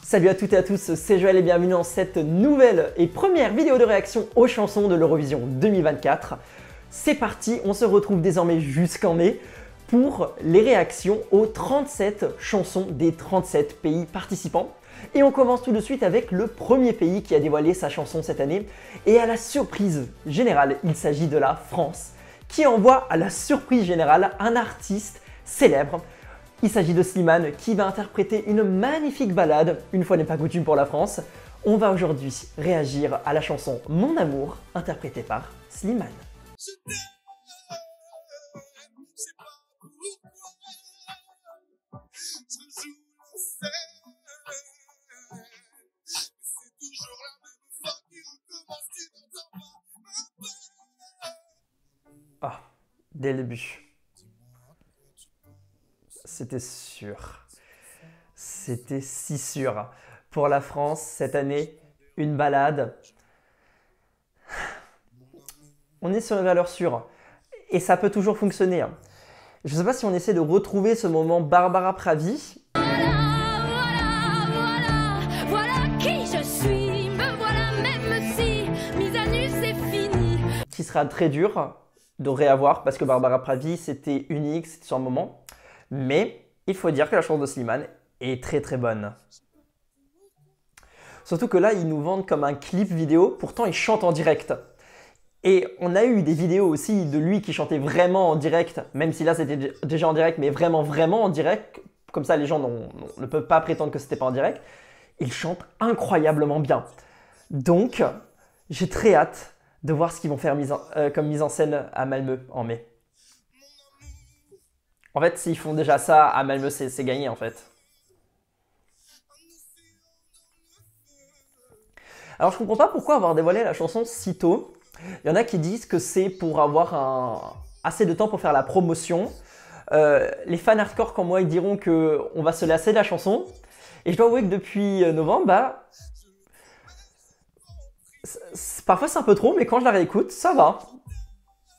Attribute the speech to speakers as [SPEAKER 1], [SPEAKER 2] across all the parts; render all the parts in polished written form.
[SPEAKER 1] Salut à toutes et à tous, c'est Joël et bienvenue dans cette nouvelle et première vidéo de réaction aux chansons de l'Eurovision 2024. C'est parti, on se retrouve désormais jusqu'en mai pour les réactions aux 37 chansons des 37 pays participants. Et on commence tout de suite avec le premier pays qui a dévoilé sa chanson cette année. Et à la surprise générale, il s'agit de la France, qui envoie à la surprise générale un artiste célèbre. Il s'agit de Slimane qui va interpréter une magnifique ballade, une fois n'est pas coutume pour la France. On va aujourd'hui réagir à la chanson Mon Amour, interprétée par Slimane. Ah, dès le début. C'était sûr. C'était si sûr. Pour la France, cette année, une ballade. On est sur une valeur sûre. Et ça peut toujours fonctionner. Je ne sais pas si on essaie de retrouver ce moment Barbara Pravi.
[SPEAKER 2] Voilà qui je suis, me voilà même si mise à nu c'est fini.
[SPEAKER 1] Qui sera très dur de réavoir parce que Barbara Pravi c'était unique, c'était son moment. Mais il faut dire que la chanson de Slimane est très très bonne. Surtout que là, ils nous vendent comme un clip vidéo, pourtant il chante en direct. Et on a eu des vidéos aussi de lui qui chantait vraiment en direct, même si là c'était déjà en direct, mais vraiment en direct. Comme ça, les gens ne peuvent pas prétendre que c'était pas en direct. Il chante incroyablement bien. Donc, j'ai très hâte de voir ce qu'ils vont faire comme mise en scène à Malmö en mai. En fait, s'ils font déjà ça à Malmö, c'est gagné en fait. Alors, je comprends pas pourquoi avoir dévoilé la chanson si tôt. Il y en a qui disent que c'est pour avoir assez de temps pour faire la promotion. Les fans hardcore comme moi, ils diront qu'on va se lasser de la chanson. Et je dois avouer que depuis novembre, parfois c'est un peu trop, mais quand je la réécoute, ça va.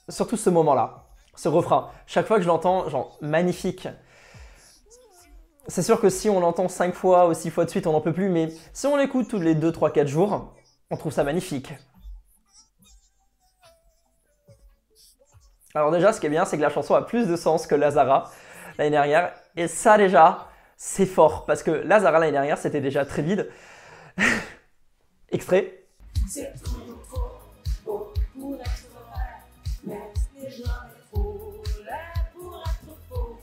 [SPEAKER 1] Surtout ce moment-là, ce refrain. Chaque fois que je l'entends, genre magnifique. C'est sûr que si on l'entend 5 fois ou 6 fois de suite, on n'en peut plus, mais si on l'écoute tous les 2, 3, 4 jours, on trouve ça magnifique. Alors déjà, ce qui est bien, c'est que la chanson a plus de sens que Lazara l'année dernière. Et ça déjà, c'est fort, parce que Lazara l'année dernière, c'était déjà très vide. Extrait.
[SPEAKER 3] C'est trop beau pour être vrai, mais c'est jamais trop laid pour être faux.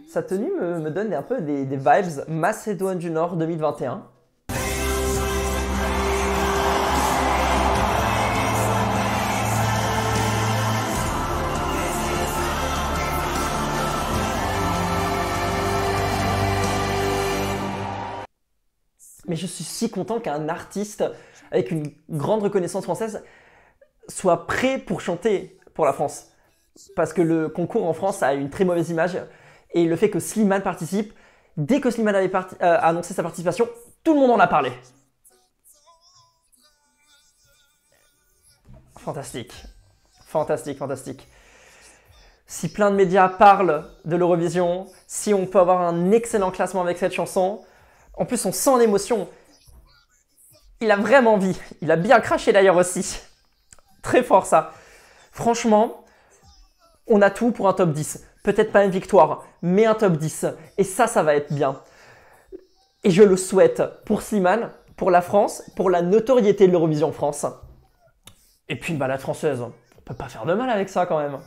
[SPEAKER 1] Sa tenue me donne un peu des vibes Macédoine du Nord 2021. Mais je suis si content qu'un artiste avec une grande reconnaissance française soit prêt pour chanter pour la France. Parce que le concours en France a une très mauvaise image. Et le fait que Slimane participe, dès que Slimane avait annoncé sa participation, tout le monde en a parlé. Fantastique. Fantastique, fantastique. Si plein de médias parlent de l'Eurovision, si on peut avoir un excellent classement avec cette chanson, en plus on sent l'émotion. Il a vraiment envie. Il a bien craché d'ailleurs aussi. Très fort ça. Franchement, on a tout pour un top 10. Peut-être pas une victoire, mais un top 10. Et ça va être bien. Et je le souhaite pour Slimane, pour la France, pour la notoriété de l'Eurovision France. Et puis une balade française. On peut pas faire de mal avec ça quand même.